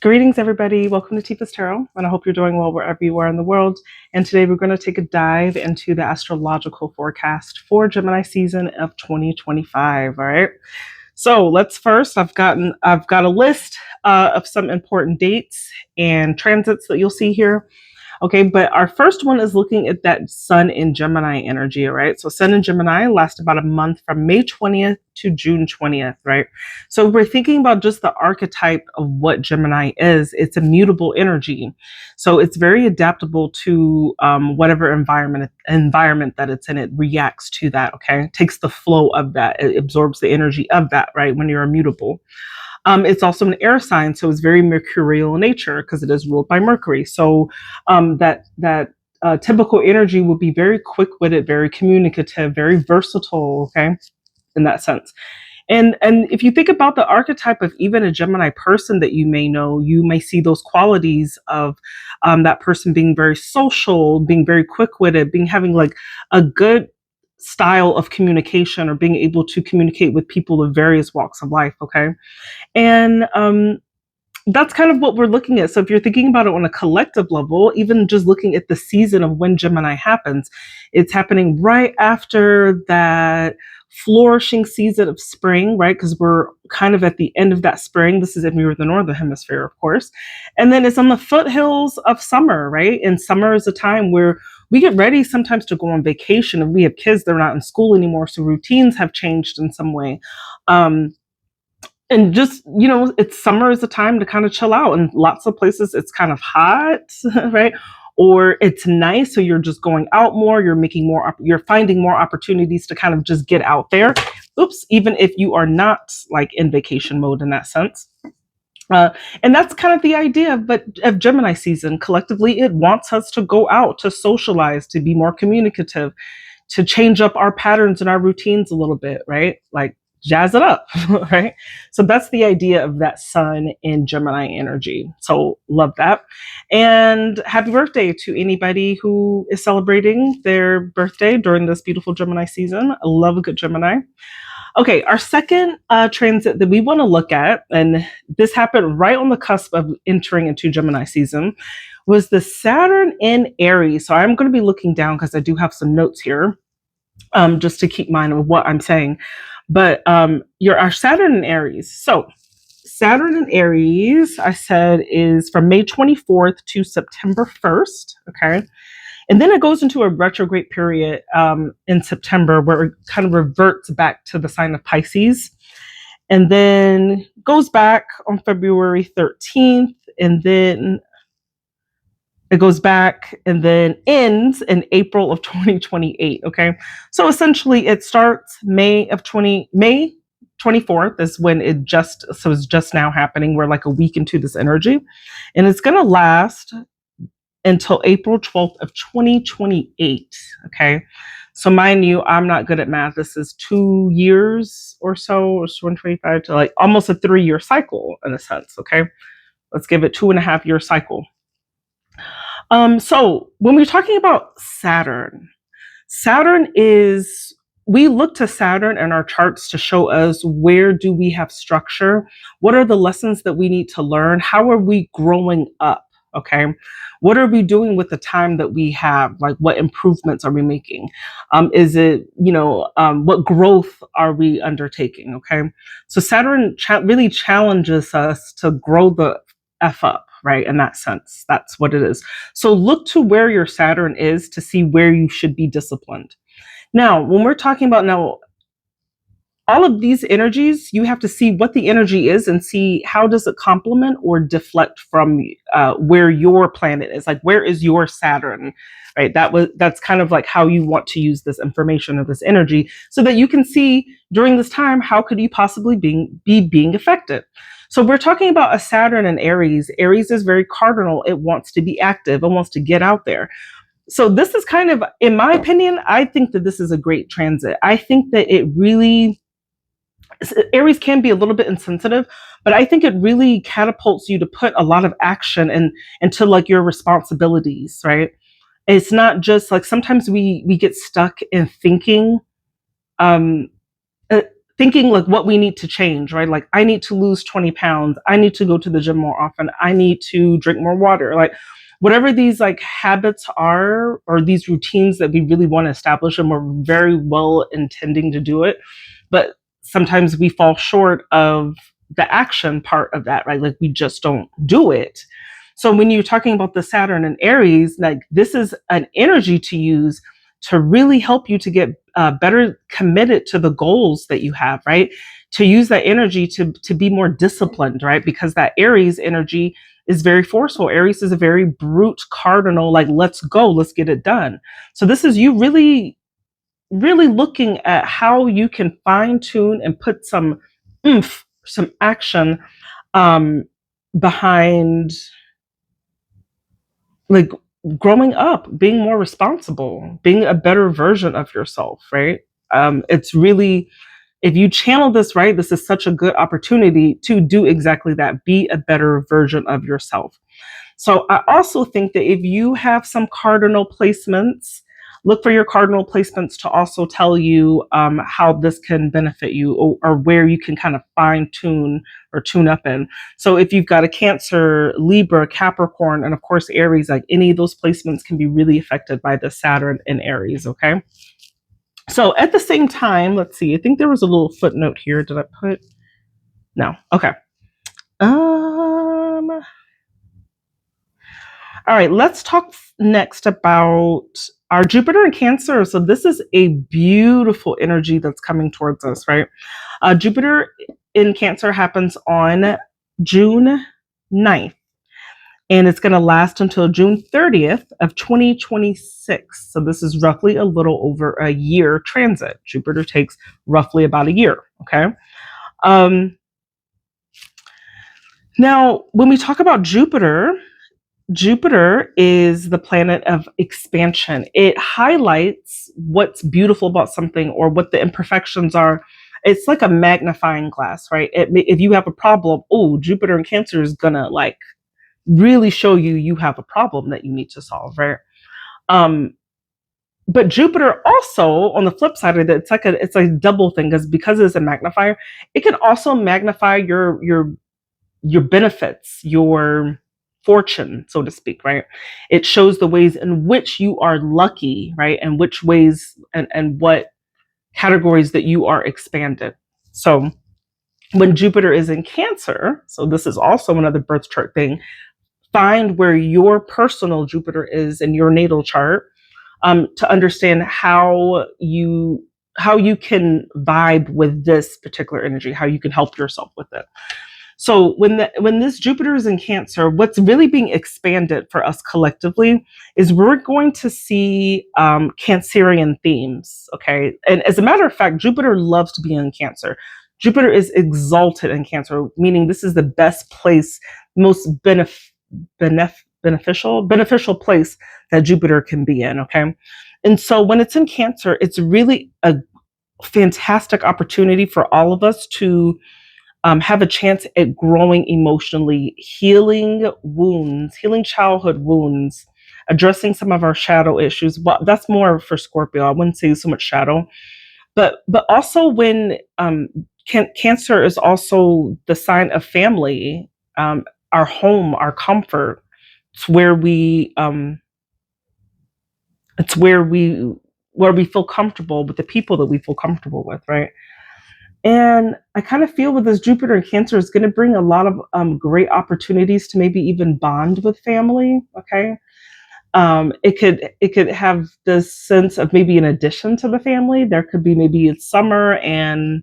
Greetings, everybody. Welcome to Tifa's Tarot, and I hope you're doing well wherever you are in the world. And today we're going to take a dive into the astrological forecast for Gemini season of 2025. All right. So I've got a list of some important dates and transits that you'll see here. Okay, but our first one is looking at that Sun in Gemini energy, right? So Sun in Gemini lasts about a month from May 20th to June 20th, right? So we're thinking about just the archetype of what Gemini is. It's a mutable energy. So it's very adaptable to whatever environment that it's in. It reacts to that, okay? It takes the flow of that. It absorbs the energy of that, right? When you're immutable. It's also an air sign, so it's very mercurial in nature because it is ruled by Mercury. So that typical energy would be very quick-witted, very communicative, very versatile. Okay, in that sense. And if you think about the archetype of even a Gemini person that you may know, you may see those qualities of that person being very social, being very quick-witted, having like a good style of communication or being able to communicate with people of various walks of life. Okay. And that's kind of what we're looking at. So if you're thinking about it on a collective level, even just looking at the season of when Gemini happens, it's happening right after that flourishing season of spring, right? Because we're kind of at the end of that spring. This is if we were in the northern hemisphere, of course. And then it's on the foothills of summer, right? And summer is a time where we get ready sometimes to go on vacation. If we have kids, they're not in school anymore, so routines have changed in some way. And just, it's summer is a time to kind of chill out. And lots of places it's kind of hot, right? Or it's nice. So you're just going out more. You're finding more opportunities to kind of just get out there. Oops. Even if you are not like in vacation mode in that sense. And that's kind of the idea of Gemini season. Collectively, it wants us to go out, to socialize, to be more communicative, to change up our patterns and our routines a little bit, right? Like, jazz it up, right? So that's the idea of that Sun in Gemini energy. So love that. And happy birthday to anybody who is celebrating their birthday during this beautiful Gemini season. I love a good Gemini. Okay, our second transit that we want to look at, and this happened right on the cusp of entering into Gemini season, was the Saturn in Aries. So I'm going to be looking down because I do have some notes here, just to keep mind of what I'm saying. But our Saturn in Aries. So Saturn in Aries, I said, is from May 24th to September 1st. Okay. And then it goes into a retrograde period in September where it kind of reverts back to the sign of Pisces. And then goes back on February 13th. And then it goes back and then ends in April of 2028. Okay. So essentially it starts May 24th is when it's just now happening. We're like a week into this energy, and it's going to last until April 12th of 2028. Okay. So mind you, I'm not good at math. This is 2 years or so, or 125 to like almost a 3-year cycle in a sense. Okay. Let's give it 2.5-year cycle. So when we're talking about Saturn is, we look to Saturn in our charts to show us where do we have structure? What are the lessons that we need to learn? How are we growing up? Okay. What are we doing with the time that we have? Like, what improvements are we making? Is it, what growth are we undertaking? Okay. So Saturn really challenges us to grow the F up. Right. In that sense, that's what it is. So look to where your Saturn is to see where you should be disciplined. Now, when we're talking about all of these energies, you have to see what the energy is and see how does it complement or deflect from where your planet is. Like, where is your Saturn? Right. That's kind of like how you want to use this information or this energy so that you can see during this time, how could you possibly be being affected? So we're talking about a Saturn in Aries. Aries is very cardinal. It wants to be active. It wants to get out there. So this is kind of, in my opinion, I think that this is a great transit. I think that Aries can be a little bit insensitive, but I think it really catapults you to put a lot of action into like your responsibilities, right? It's not just like sometimes we get stuck in thinking thinking like what we need to change, right? Like I need to lose 20 pounds. I need to go to the gym more often. I need to drink more water. Like whatever these like habits are, or these routines that we really want to establish, and we're very well intending to do it. But sometimes we fall short of the action part of that, right? Like we just don't do it. So when you're talking about the Saturn and Aries, like this is an energy to use to really help you to get better committed to the goals that you have, right? To use that energy to be more disciplined, right? Because that Aries energy is very forceful. Aries is a very brute cardinal, like let's go, let's get it done. So this is you really looking at how you can fine tune and put some oomph, some action um, behind like growing up, being more responsible, being a better version of yourself, right? It's really, if you channel this right, this is such a good opportunity to do exactly that, be a better version of yourself. So I also think that if you have some cardinal placements, look for your cardinal placements to also tell you how this can benefit you, or where you can kind of fine tune or tune up in. So if you've got a Cancer, Libra, Capricorn, and of course Aries, like any of those placements can be really affected by the Saturn in Aries, okay? So at the same time, let's see, I think there was a little footnote here. Did I put? No. Okay. All right, let's talk next about our Jupiter in Cancer. So this is a beautiful energy that's coming towards us, right? Jupiter in Cancer happens on June 9th, and it's going to last until June 30th of 2026. So this is roughly a little over a year transit. Jupiter takes roughly about a year, okay? Now, when we talk about Jupiter is the planet of expansion. It highlights what's beautiful about something or what the imperfections are. It's like a magnifying glass, right? If you have a problem, Jupiter in Cancer is gonna like really show you have a problem that you need to solve, right? But Jupiter also, on the flip side of it, it's a double thing, because it's a magnifier. It can also magnify your benefits, your fortune, so to speak, right? It shows the ways in which you are lucky, right? And which ways and what categories that you are expanded. So when Jupiter is in Cancer, so this is also another birth chart thing, find where your personal Jupiter is in your natal chart, to understand how you can vibe with this particular energy, how you can help yourself with it. So when this Jupiter is in Cancer, what's really being expanded for us collectively is we're going to see Cancerian themes, okay? And as a matter of fact, Jupiter loves to be in Cancer. Jupiter is exalted in Cancer, meaning this is the best place, most beneficial place that Jupiter can be in, okay? And so when it's in Cancer, it's really a fantastic opportunity for all of us to have a chance at growing emotionally, healing wounds, healing childhood wounds, addressing some of our shadow issues. Well, that's more for Scorpio. I wouldn't say so much shadow, but also when Cancer is also the sign of family, our home, our comfort. It's where we feel comfortable with the people that we feel comfortable with, right? And I kind of feel with this Jupiter in Cancer is going to bring a lot of great opportunities to maybe even bond with family. Okay, it could have this sense of maybe an addition to the family. There could be maybe it's summer and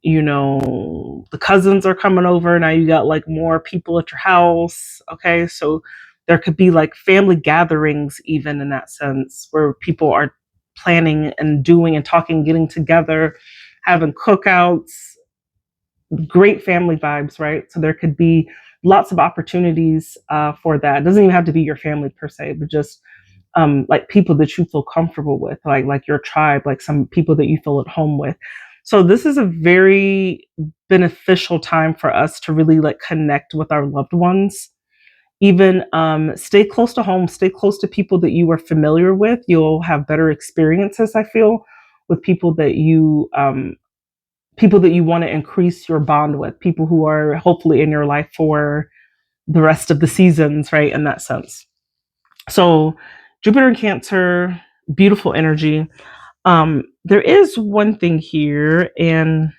the cousins are coming over. Now you got like more people at your house. Okay, so there could be like family gatherings even in that sense where people are planning and doing and talking, getting together, having cookouts, great family vibes, right? So there could be lots of opportunities for that. It doesn't even have to be your family per se, but just like people that you feel comfortable with, like your tribe, like some people that you feel at home with. So this is a very beneficial time for us to really like connect with our loved ones. Even stay close to home, stay close to people that you are familiar with. You'll have better experiences, I feel, with people that you people that you want to increase your bond with, people who are hopefully in your life for the rest of the seasons, right? In that sense. So Jupiter in Cancer, beautiful energy. There is one thing here, and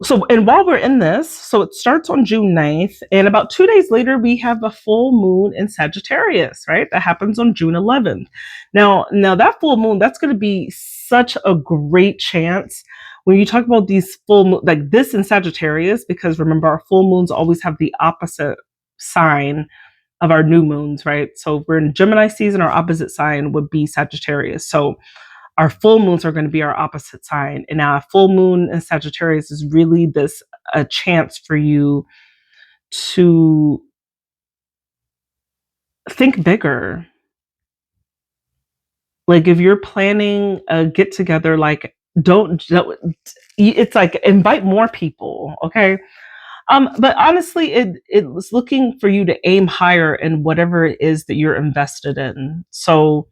while we're in this, so it starts on June 9th, and about 2 days later, we have a full moon in Sagittarius, right? That happens on June 11th. Now that full moon, that's going to be such a great chance when you talk about these full moon, like this in Sagittarius, because remember, our full moons always have the opposite sign of our new moons, right? So if we're in Gemini season, our opposite sign would be Sagittarius. So our full moons are going to be our opposite sign. And now a full moon in Sagittarius is really this a chance for you to think bigger. Like if you're planning a get together, like don't it's like invite more people, okay? But honestly, it's looking for you to aim higher in whatever it is that you're invested in. So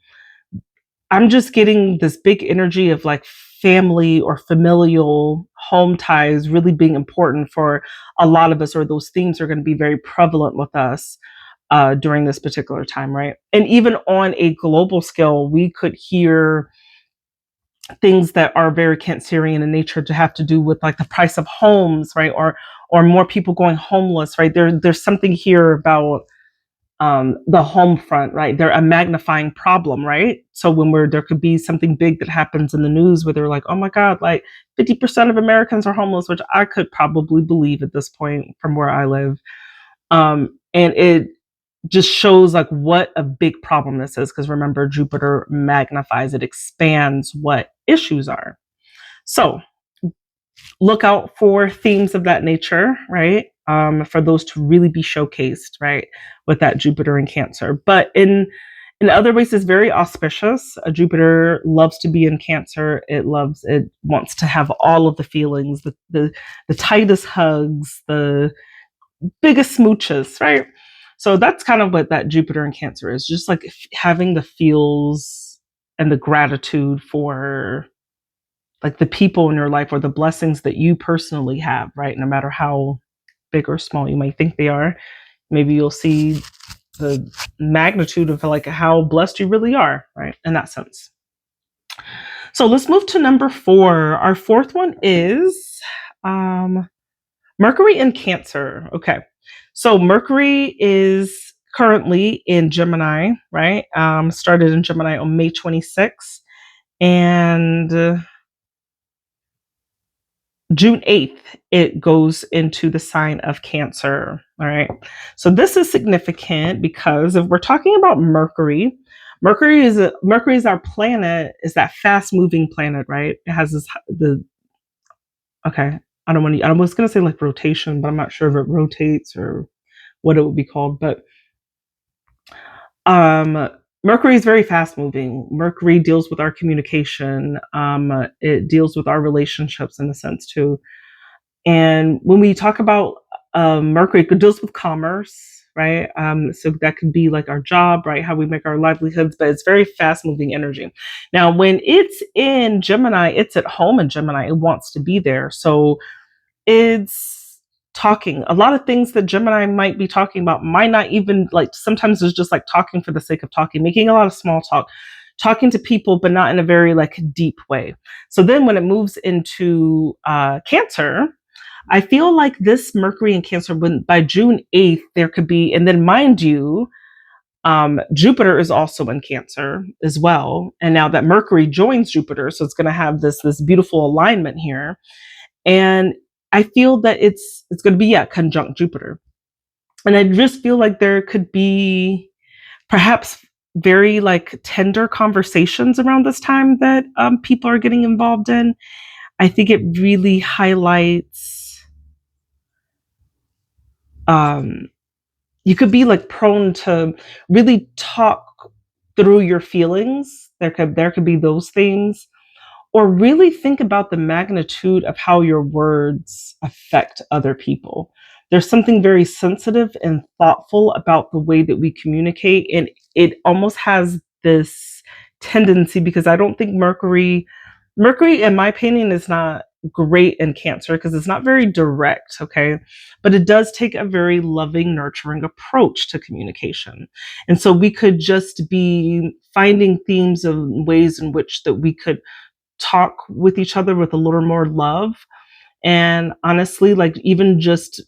I'm just getting this big energy of like family or familial home ties really being important for a lot of us, or those themes are going to be very prevalent with us during this particular time, right? And even on a global scale, we could hear things that are very Cancerian in nature to have to do with like the price of homes, right? Or more people going homeless, right? There's something here about the home front, right? They're a magnifying problem, right? So when there could be something big that happens in the news where they're like, oh my God, like 50% of Americans are homeless, which I could probably believe at this point from where I live. And it just shows like what a big problem this is. Because remember, Jupiter magnifies, it expands what issues are. So look out for themes of that nature, right? For those to really be showcased, right, with that Jupiter in Cancer. But in other ways, it's very auspicious. Jupiter loves to be in Cancer. It wants to have all of the feelings, the tightest hugs, the biggest smooches, right? So that's kind of what that Jupiter in Cancer is, just like having the feels and the gratitude for like the people in your life or the blessings that you personally have, right? No matter how big or small you might think they are, maybe you'll see the magnitude of like how blessed you really are, right? In that sense. So let's move to number 4. Our fourth one is Mercury in Cancer. Okay. So Mercury is currently in Gemini, right? Started in Gemini on May 26th. And June 8th, it goes into the sign of Cancer. All right. So this is significant because if we're talking about Mercury, Mercury is our planet, is that fast moving planet, right? It has okay. I was going to say like rotation, but I'm not sure if it rotates or what it would be called. But Mercury is very fast moving. Mercury deals with our communication. It deals with our relationships in a sense too. And when we talk about Mercury, it deals with commerce, right? So that could be like our job, right? How we make our livelihoods, but it's very fast moving energy. Now, when it's in Gemini, it's at home in Gemini. It wants to be there. So it's talking. A lot of things that Gemini might be talking about might not even like, sometimes it's just like talking for the sake of talking, making a lot of small talk, talking to people, but not in a very like deep way. So then when it moves into Cancer, I feel like this Mercury in Cancer, when by June 8th, there could be, and then mind you, Jupiter is also in Cancer as well. And now that Mercury joins Jupiter, so it's going to have this beautiful alignment here. And I feel that it's going to be, conjunct Jupiter. And I just feel like there could be perhaps very like tender conversations around this time that people are getting involved in. I think it really highlights you could be like prone to really talk through your feelings. There could be those things, or really think about the magnitude of how your words affect other people. There's something very sensitive and thoughtful about the way that we communicate, and it almost has this tendency, because I don't think Mercury, in my opinion, is not great in Cancer because it's not very direct, okay? But it does take a very loving, nurturing approach to communication. And so we could just be finding themes of ways in which that we could talk with each other with a little more love. And honestly, like even just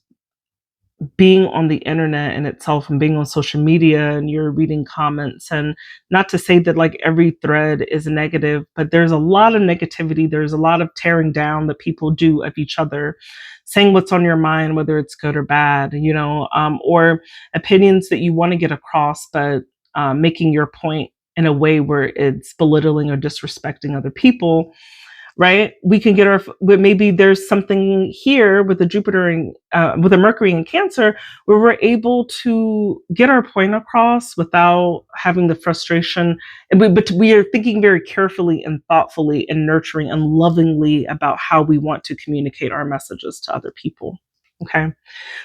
being on the internet in itself and being on social media and you're reading comments, and not to say that like every thread is negative, but there's a lot of negativity. There's a lot of tearing down that people do of each other, saying what's on your mind, whether it's good or bad, or opinions that you want to get across, but making your point in a way where it's belittling or disrespecting other people, right? We can get our, maybe there's something here with the Jupiter and with a Mercury in Cancer where we're able to get our point across without having the frustration. But we are thinking very carefully and thoughtfully and nurturing and lovingly about how we want to communicate our messages to other people. Okay.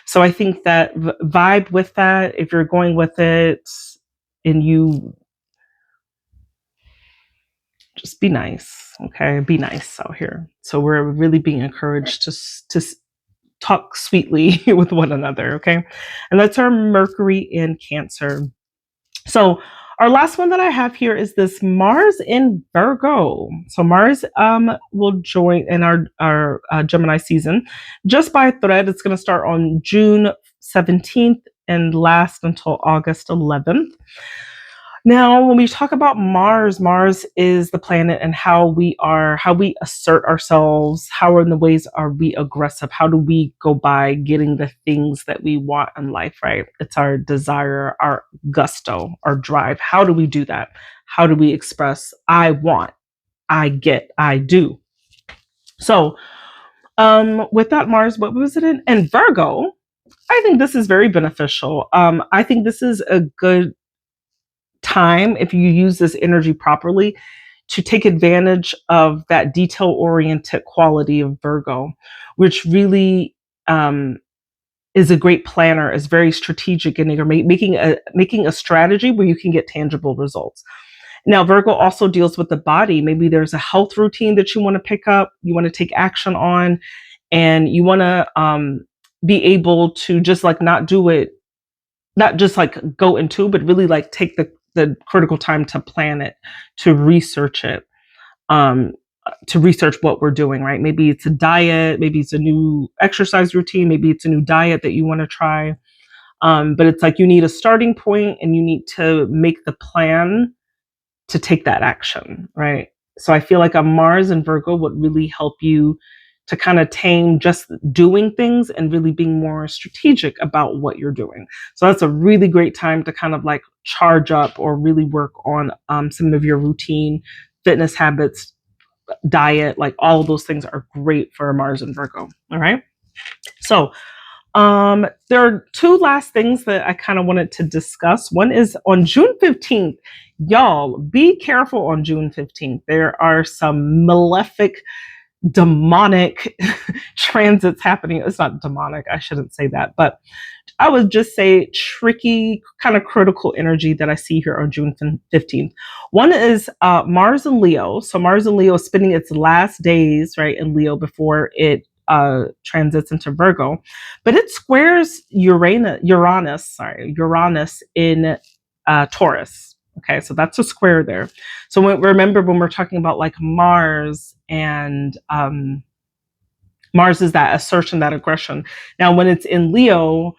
So I think that vibe with that, if you're going with it and you just be nice, okay? Be nice out here. So we're really being encouraged to talk sweetly with one another, okay? And that's our Mercury in Cancer. So our last one that I have here is this Mars in Virgo. So Mars will join in our Gemini season just by thread. It's going to start on June 17th and last until August 11th. Now, when we talk about Mars, Mars is the planet and how we assert ourselves. How in the ways are we aggressive? How do we go by getting the things that we want in life, right? It's our desire, our gusto, our drive. How do we do that? How do we express, I want, I get, I do? So, with that Mars, what was it in? And Virgo, I think this is very beneficial. I think this is a good time, if you use this energy properly, to take advantage of that detail-oriented quality of Virgo, which really is a great planner, is very strategic, and you're making a strategy where you can get tangible results. Now, Virgo also deals with the body. Maybe there's a health routine that you want to pick up, you want to take action on, and you want to be able to just like not do it, not just like go into, but really like take the critical time to plan it, to research it, to research what we're doing, right? Maybe it's a diet, maybe it's a new exercise routine, maybe it's a new diet that you want to try. But it's like you need a starting point and you need to make the plan to take that action, right? So I feel like a Mars and Virgo would really help you to kind of tame just doing things and really being more strategic about what you're doing. So that's a really great time to kind of like charge up or really work on some of your routine, fitness habits, diet, like all of those things are great for Mars and Virgo. All right. So there are two last things that I kind of wanted to discuss. One is on June 15th. Y'all, be careful on June 15th. There are some malefic, demonic transits happening. It's not demonic, I shouldn't say that, but I would just say tricky, kind of critical energy that I see here on June 15th. One is Mars in Leo. So Mars in Leo is spending its last days, right, in Leo before it transits into Virgo, but it squares Uranus in Taurus. Okay, so that's a square there. So remember when we're talking about like Mars and Mars is that assertion, that aggression. Now, when it's in Leo,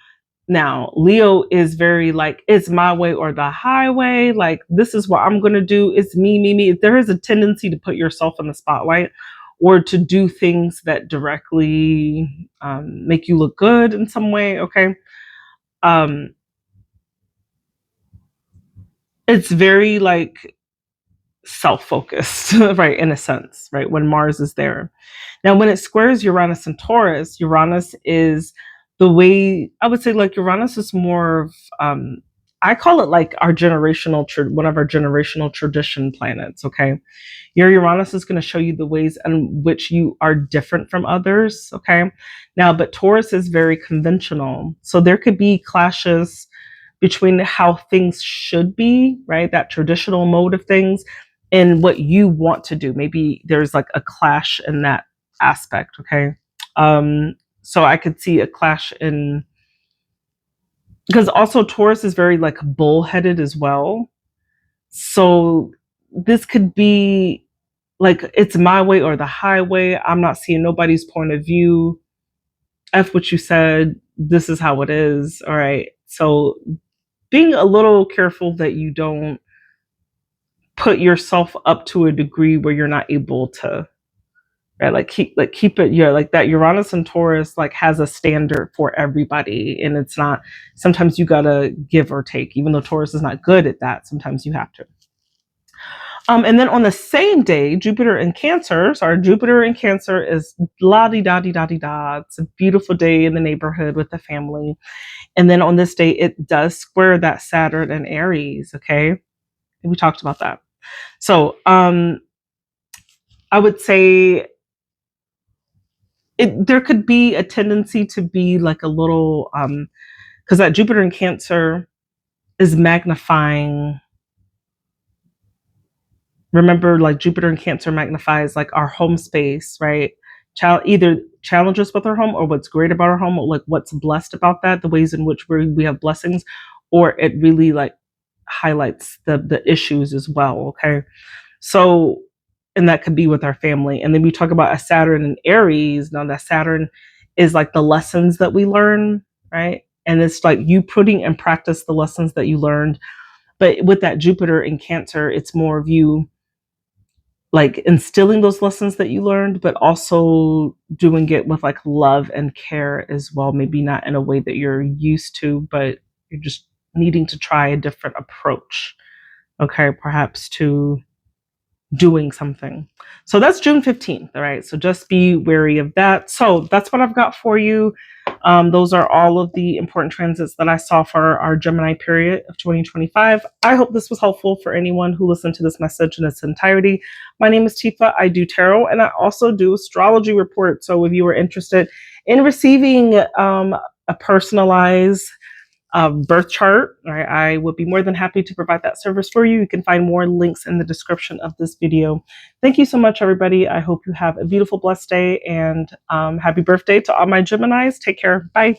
now Leo is very like, it's my way or the highway. Like, this is what I'm going to do. It's me, me, me. There is a tendency to put yourself in the spotlight or to do things that directly make you look good in some way. Okay. It's very like self-focused, right? In a sense, right? When Mars is there. Now, when it squares Uranus and Taurus, Uranus is the way, I would say like Uranus is more of, I call it like our one of our generational tradition planets. Okay. Your Uranus is going to show you the ways in which you are different from others. Okay. Now, but Taurus is very conventional. So there could be clashes between how things should be, right? That traditional mode of things and what you want to do. Maybe there's like a clash in that aspect. Okay. So I could see a clash in, because also Taurus is very like bullheaded as well. So this could be like, it's my way or the highway. I'm not seeing nobody's point of view. F what you said. This is how it is. All right. So being a little careful that you don't put yourself up to a degree where you're not able to, right? Keep it, yeah, like that Uranus and Taurus like has a standard for everybody, and it's not, sometimes you gotta give or take, even though Taurus is not good at that, sometimes you have to. And then on the same day, Jupiter in Cancer, sorry, Jupiter in Cancer is la di da di da di da. It's a beautiful day in the neighborhood with the family. And then on this day, it does square that Saturn and Aries. Okay. And we talked about that. So I would say there could be a tendency to be like a little, because that Jupiter in Cancer is magnifying. Remember, like Jupiter in Cancer magnifies like our home space, right? Either challenges with our home, or what's great about our home, or like what's blessed about that, the ways in which we have blessings, or it really like highlights the issues as well. Okay. So, and that could be with our family. And then we talk about a Saturn and Aries. Now that Saturn is like the lessons that we learn, right? And it's like you putting in practice the lessons that you learned. But with that Jupiter in Cancer, it's more of you like instilling those lessons that you learned, but also doing it with like love and care as well. Maybe not in a way that you're used to, but you're just needing to try a different approach. Okay, perhaps to doing something. So that's June 15th. All right. So just be wary of that. So that's what I've got for you. Those are all of the important transits that I saw for our Gemini period of 2025. I hope this was helpful for anyone who listened to this message in its entirety. My name is Tifa. I do tarot, and I also do astrology reports. So if you are interested in receiving a personalized birth chart, right, I would be more than happy to provide that service for you. You can find more links in the description of this video. Thank you so much, everybody. I hope you have a beautiful, blessed day, and happy birthday to all my Geminis. Take care. Bye.